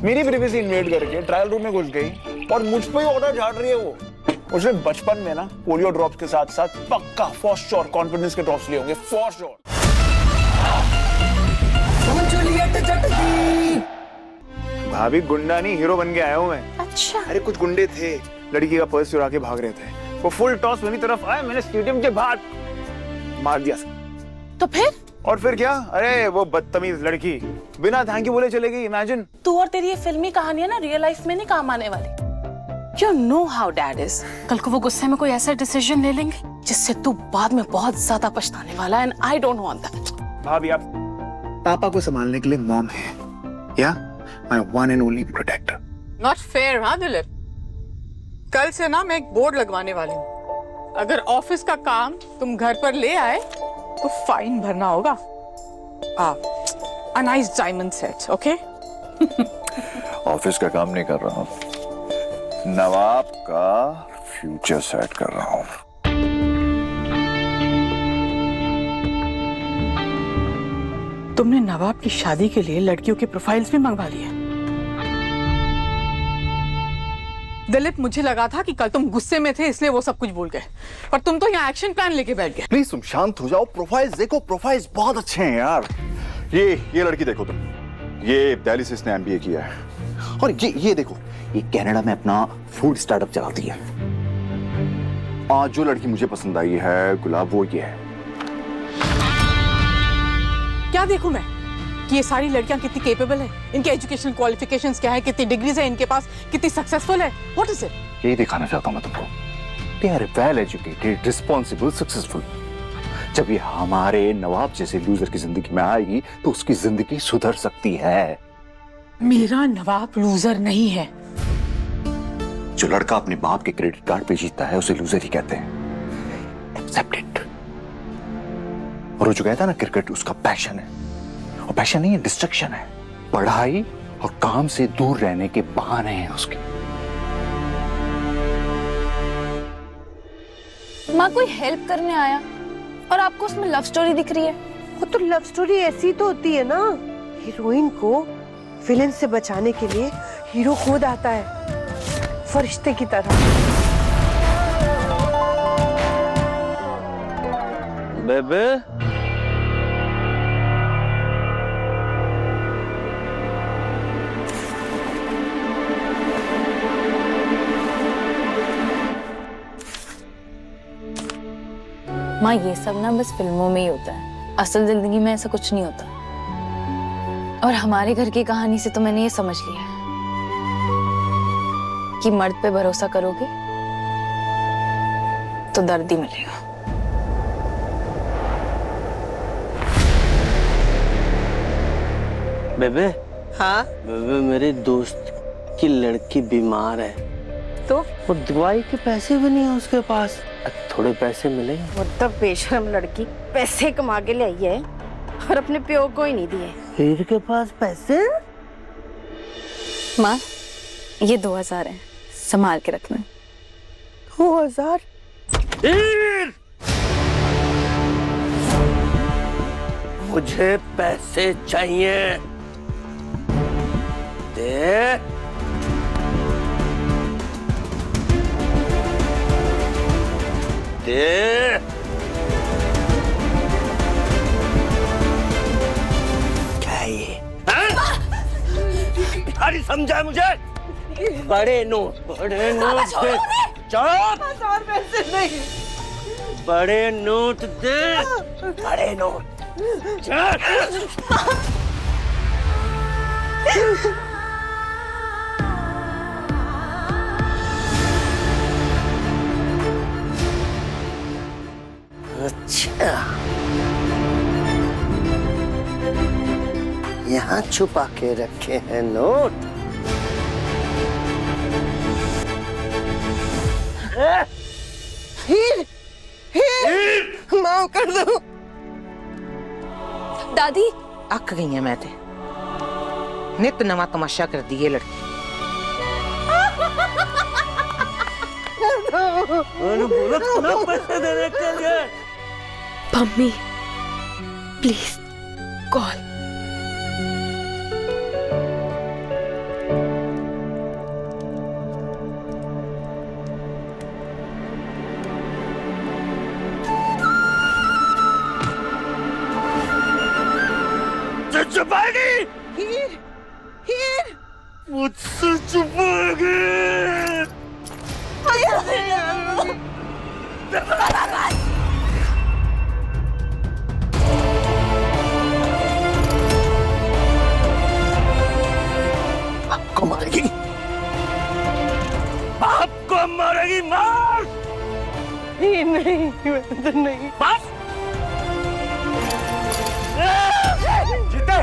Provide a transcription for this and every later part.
मेरी privacy invade करके trial room में घुस गई और मुझ पे ही ऑर्डर झाड़ रही है वो। उसने बचपन में ना पोलियो ड्रॉप्स के साथ साथ पक्का फॉर श्योर कॉन्फिडेंस के ड्रॉप्स लिए होंगे, फॉर श्योर। भाभी गुंडा नहीं हीरो बन के आया हूँ मैं। अच्छा। अरे कुछ गुंडे थे, लड़की का पर्स चुरा के भाग रहे थे, वो फुल टॉस मेरी तरफ आए, मैंने स्टेडियम के बाहर मार दिया। तो फिर? और फिर क्या, अरे वो बदतमीज लड़की बिना थैंक यू बोले चले गई। इमेजिन। तू और तेरी ये फिल्मी कहानियां ना रियल लाइफ में नहीं काम आने वाली। You know how dad is. कल को वो गुस्से में कोई ऐसा डिसीजन ले लेंगे जिससे तू बाद में बहुत ज्यादा पछताने वाला है, and I don't want that. भाभी आप पापा को संभालने के लिए मॉम है, या my one and only protector. Not fair, हाँ दिलीप? कल से ना मैं एक बोर्ड लगवाने वाली हूँ। अगर ऑफिस का काम तुम घर पर ले आए तो फाइन भरना होगा। A nice diamond set, okay? Office का काम नहीं कर रहा हूँ, नवाब का फ्यूचर सेट कर रहा हूँ। तुमने नवाब की शादी के लिए लड़कियों की प्रोफाइल्स भी मंगवा ली है। दिलीप, मुझे लगा था कि कल तुम गुस्से में थे इसलिए वो सब कुछ भूल गए, पर तुम तो यहाँ एक्शन प्लान लेके बैठ गए। प्लीज तुम शांत हो जाओ। प्रोफाइल्स देखो, प्रोफाइल्स बहुत अच्छे हैं यार। ये लड़की देखो तुम, ये दिल्ली से इसने एमबीए किया है। और ये देखो, ये कनाडा में अपना फूड स्टार्टअप चलाती है। आज जो लड़की मुझे पसंद आई है गुलाब, वो ये है। क्या देखूं मैं कि ये सारी लड़कियां कितनी केपेबल है, इनके एजुकेशनल क्वालिफिकेशंस क्या है, कितनी डिग्रीज है इनके पास, कितनी सक्सेसफुल है। What is it? यही दिखाना चाहता हूं मैं तुमको। They are well educated, responsible, successful. जब ये हमारे नवाब जैसे लूजर की जिंदगी में आएगी तो उसकी जिंदगी सुधर सकती है। मेरा नवाब लूजर नहीं है। जो लड़का अपने बाप के क्रेडिट कार्ड पे जीतता है उसे लूजर ही कहते हैं। Accept it. और वो जो कहता है ना क्रिकेट उसका पैशन है, और पैशन नहीं है, डिस्ट्रक्शन है। पढ़ाई और काम से दूर रहने के बहाने हैं उसके। माँ कोई हेल्प करने आया और आपको उसमें लव स्टोरी दिख रही है। वो तो लव स्टोरी ऐसी तो होती है ना, हीरोइन को विलेन से बचाने के लिए हीरो खुद आता है, फरिश्ते की तरह। बेबे माँ ये सब ना बस फिल्मों में ही होता है, असल जिंदगी में ऐसा कुछ नहीं होता। और हमारे घर की कहानी से तो मैंने ये समझ लिया है कि मर्द पे भरोसा करोगे तो दर्द ही मिलेगा। बेबे, हाँ? बेबे मेरी दोस्त की लड़की बीमार है तो वो दवाई के पैसे भी नहीं है उसके पास। थोड़े पैसे मिलेंगे? वो तो बेशरम लड़की पैसे कमा के ले आई है और अपने प्यो को ही नहीं दिए। हीर के पास पैसे? माँ ये 2000 है, संभाल के रखना। 2000? मुझे पैसे चाहिए। दे। दे। क्या है ये? भिखारी समझा है मुझे? बड़े नोट दे। चुप। और पैसे नहीं। बड़े नोट दे। बड़े नोट। अच्छा, यहाँ छुपा के रखे हैं नोट। हीर, हीर, माफ कर दो। दादी अक गई है मैं ते। नित नवा तमाशा कर दी ये लड़की। मैंने बोला था ना पैसे देने के लिए। Mummy please call. छुपाएगी? हीर, हीर, मुझसे छुपाएगी? आपको मारेगी। आपको मारेगी, मार। हीर नहीं, नहीं। बस। जीते।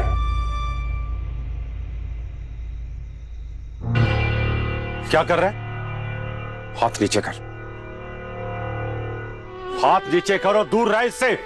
क्या कर रहा है? हाथ नीचे कर। हाथ नीचे करो, दूर रह इससे।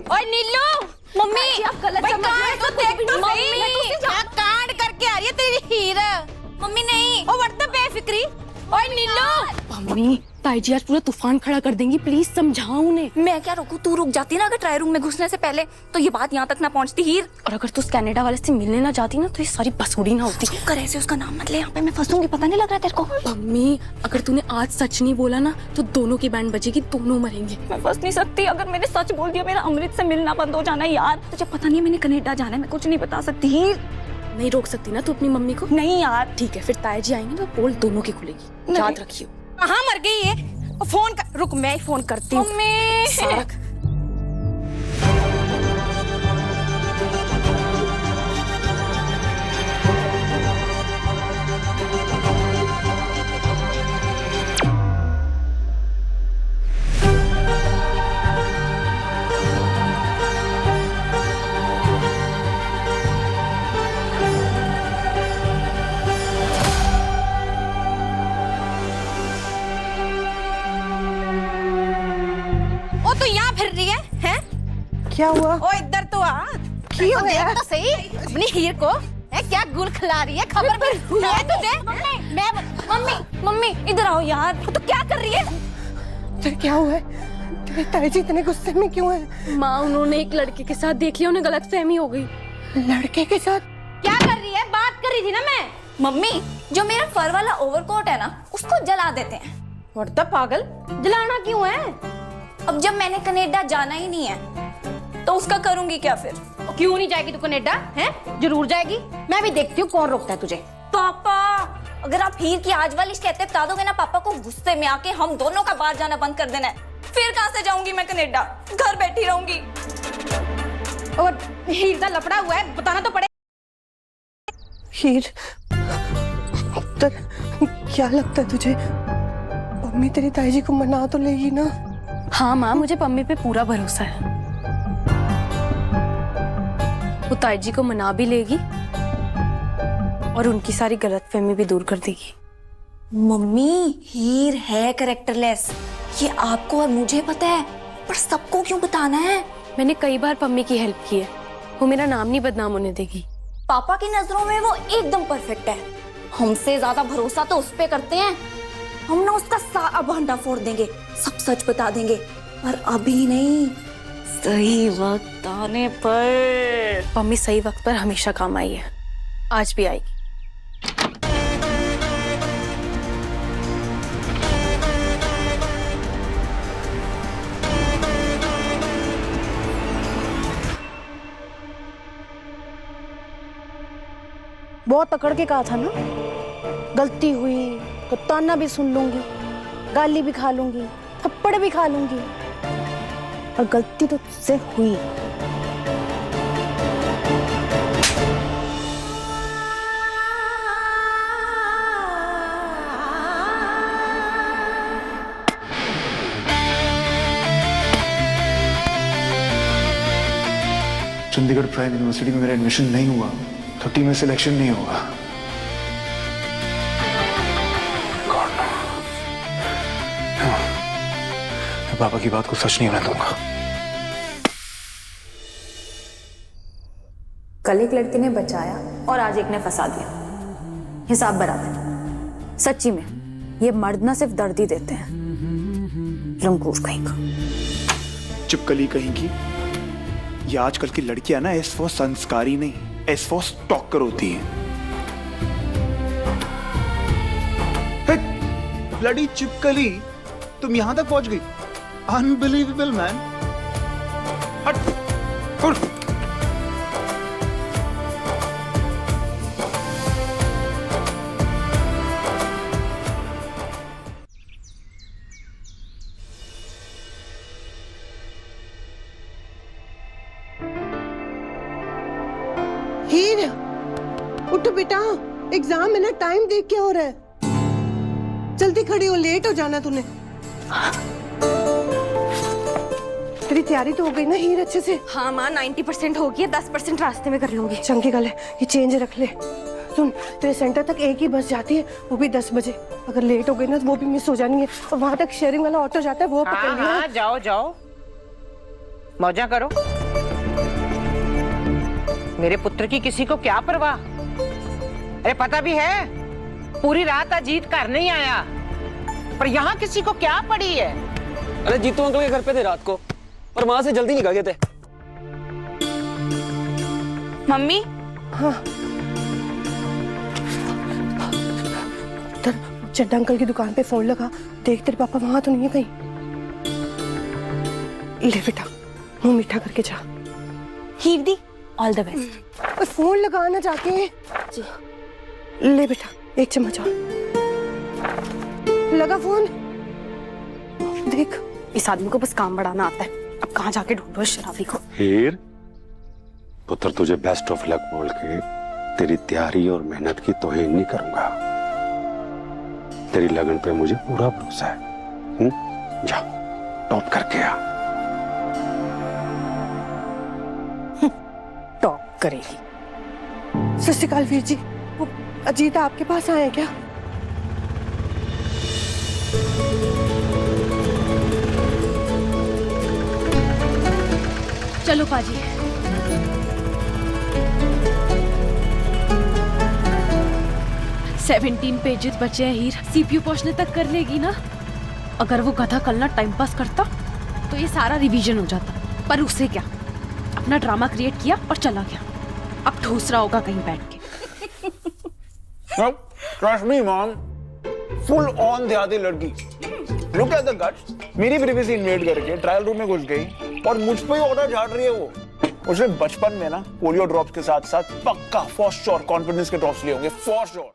और नीलू, मम्मी आप गलत समझ रहे हो। तो देख तो सही, क्या कांड करके आ रही है तेरी हीर। मम्मी नहीं, ओ व्हाट द बेफिक्री। ओए नीलू, मम्मी ताई जी आज पूरा तूफान खड़ा कर देंगी, प्लीज समझाओ उन्हें। मैं क्या रोकूं? तू रुक जाती ना अगर ट्राई रूम में घुसने से पहले, तो ये बात यहाँ तक ना पहुँचती हीर। और अगर तू उस कनाडा वाले से मिलने ना जाती ना तो ये सारी बसूड़ी ना होती। चुप कर, ऐसे उसका नाम मत ले, यहाँ पे मैं फंसूंगी। पता नहीं लग रहा तेरे को? मम्मी अगर तूने आज सच नहीं बोला ना तो दोनों की बैंड बजेगी, दोनों मरेंगे। मैं फंस नहीं सकती। अगर मैंने सच बोल दिया मेरा अमृत से मिलना बंद हो जाना यार। तुझे पता नहीं है मैंने कनाडा जाना है, मैं कुछ नहीं बता सकती हीर। नहीं रोक सकती ना तू अपनी मम्मी को? नहीं यार। ठीक है फिर ताई जी आएंगे तो पोल दोनों की खुलेगी, याद रखियो। कहाँ मर गई है? फोन कर, रुक मैं ही फोन करती हूँ। मम्मी सारक ओ तो यहाँ फिर रही है? हैं? क्या हुआ? ओ इधर तो आ। क्यों देख है? तो सही अपनी हीर को है क्या गुल खिला रही है। खबर भी है तुझे? मैं मम्मी इधर आओ यार। तो क्या कर रही है? तो क्या हुआ है? तेरे ताई जी इतने गुस्से में क्यों है? माँ उन्होंने एक लड़के के साथ देख लिया, उन्हें गलतफहमी हो गई। लड़के के साथ? क्या कर रही है? बात कर रही थी ना मैं। मम्मी जो मेरा फर वाला ओवरकोट है ना उसको जला देते हैं। वर्दा पागल, जलाना क्यों है? अब जब मैंने कनाडा जाना ही नहीं है तो उसका करूंगी क्या फिर? क्यों नहीं जाएगी तू कनाडा? हैं? जरूर जाएगी। मैं भी देखती हूँ कौन रोकता है तुझे। पापा अगर आप हीर की आज वाली शिकायतें बता दोगे ना पापा को, गुस्से में आके हम दोनों का बाहर जाना बंद कर देना है। फिर कहाँ से जाऊंगी मैं कनाडा? घर बैठी रहूंगी। और हीर का लफड़ा हुआ है, बताना तो पड़े। हीर, तो क्या लगता है तुझे मम्मी तेरी ताई जी को मना तो लेगी ना? हाँ माँ मुझे पम्मी पे पूरा भरोसा है, वो ताई जी को मना भी लेगी और उनकी सारी गलतफहमी भी दूर कर देगी। मम्मी हीर है कैरेक्टरलेस, ये आपको और मुझे पता है, पर सबको क्यों बताना है? मैंने कई बार पम्मी की हेल्प की है, वो मेरा नाम नहीं बदनाम होने देगी। पापा की नजरों में वो एकदम परफेक्ट है, हमसे ज्यादा भरोसा तो उस पे करते हैं। हम ना उसका सारा भांडा फोड़ देंगे, सब सच बता देंगे, पर अभी नहीं, सही वक्त आने पर। पम्मी सही वक्त पर हमेशा काम आई है, आज भी आएगी। बहुत अकड़ के कहा था ना, गलती हुई तो ताना भी सुन लूंगी, गाली भी खा लूंगी, थप्पड़ भी खा लूंगी, और गलती तो तुझसे हुई। चंडीगढ़ प्राइम यूनिवर्सिटी में मेरा एडमिशन नहीं हुआ, 30 में सिलेक्शन नहीं होगा। मैं पापा की बात को सच नहीं होने दूंगा। कल एक लड़के ने बचाया और आज एक ने फंसा दिया। हिसाब बराबर। सच्ची में ये मर्द ना सिर्फ दर्द ही देते हैं। लंगूर कहीं का। चिपकली कहीं की। ये आजकल की लड़कियां ना एस फॉर संस्कारी नहीं, एस फॉर स्टॉकर होती हैं। ब्लडी चिपकली, तुम यहां तक पहुंच गई। Unbelievable man. हट। हीर, उठ बेटा, एग्जाम है ना, टाइम देख क्या हो रहा है। जल्दी खड़ी हो, लेट हो जाना तूने। तेरी तैयारी तो हो गई ना हीर अच्छे से? हाँ माँ, 90% हो गई है, 10% रास्ते में कर लूंगी। चंकी गल है, ये चेंज रख ले। सुन, तेरे सेंटर तक एक ही बस जाती है, वो भी 10 बजे। अगर लेट हो गई ना तो वो भी मिस हो जानी है। और वहां तक शेयरिंग वाला ऑटो जाता है, वो पकड़ लिया। हाँ, जाओ जाओ, मौजा करो। मेरे पुत्र की किसी को क्या परवाह? अरे पता भी है, पूरी रात अजीत घर नहीं आया, पर यहाँ किसी को क्या पड़ी है? अरे जीतू अंकल के घर पे थे रात को, पर वहां से जल्दी निकल गए थे। मम्मी। हाँ, चड्डा अंकल की दुकान पे फोन लगा, देख तेरे पापा वहां तो नहीं है कहीं। ले बेटा, मुंह मीठा करके जा। हीर दी, ऑल द बेस्ट। फोन लगाना जाके। जी। ले बेटा, एक चम्मच और। लगा फोन? देख, इस आदमी को बस काम बढ़ाना आता है। अब कहाँ जाके ढूंढो इस शराबी को। हीर, पुत्र तुझे बेस्ट ऑफ लक बोल के तेरी तैयारी और मेहनत की तौहीन नहीं करूंगा। तेरी लगन पे मुझे पूरा भरोसा है। जा, टॉप करके आ। टॉप करेगी। सत श्री अकाल वीर जी, वो अजीत आपके पास आए हैं क्या? चलो पाजी। सेवनटीन पेजेस बचे हैं हीर, सीपीयू पहुंचने तक कर लेगी ना? अगर वो गधा कल ना टाइम पास करता तो ये सारा रिवीजन हो जाता, पर उसे क्या, अपना ड्रामा क्रिएट किया और चला गया। अब ठूस रहा होगा कहीं बैठ के। Trust me, mom. Full on देहाती लड़की। Look at the guts. मेरी प्रिवेसी इन्वेड करके ट्रायल रूम में घुस गई और मुझ पे ही ऑर्डर झाड़ रही है वो। उसने बचपन में ना पोलियो ड्रॉप्स के साथ साथ पक्का फॉर श्योर कॉन्फिडेंस के ड्रॉप्स लिए होंगे, फॉर श्योर।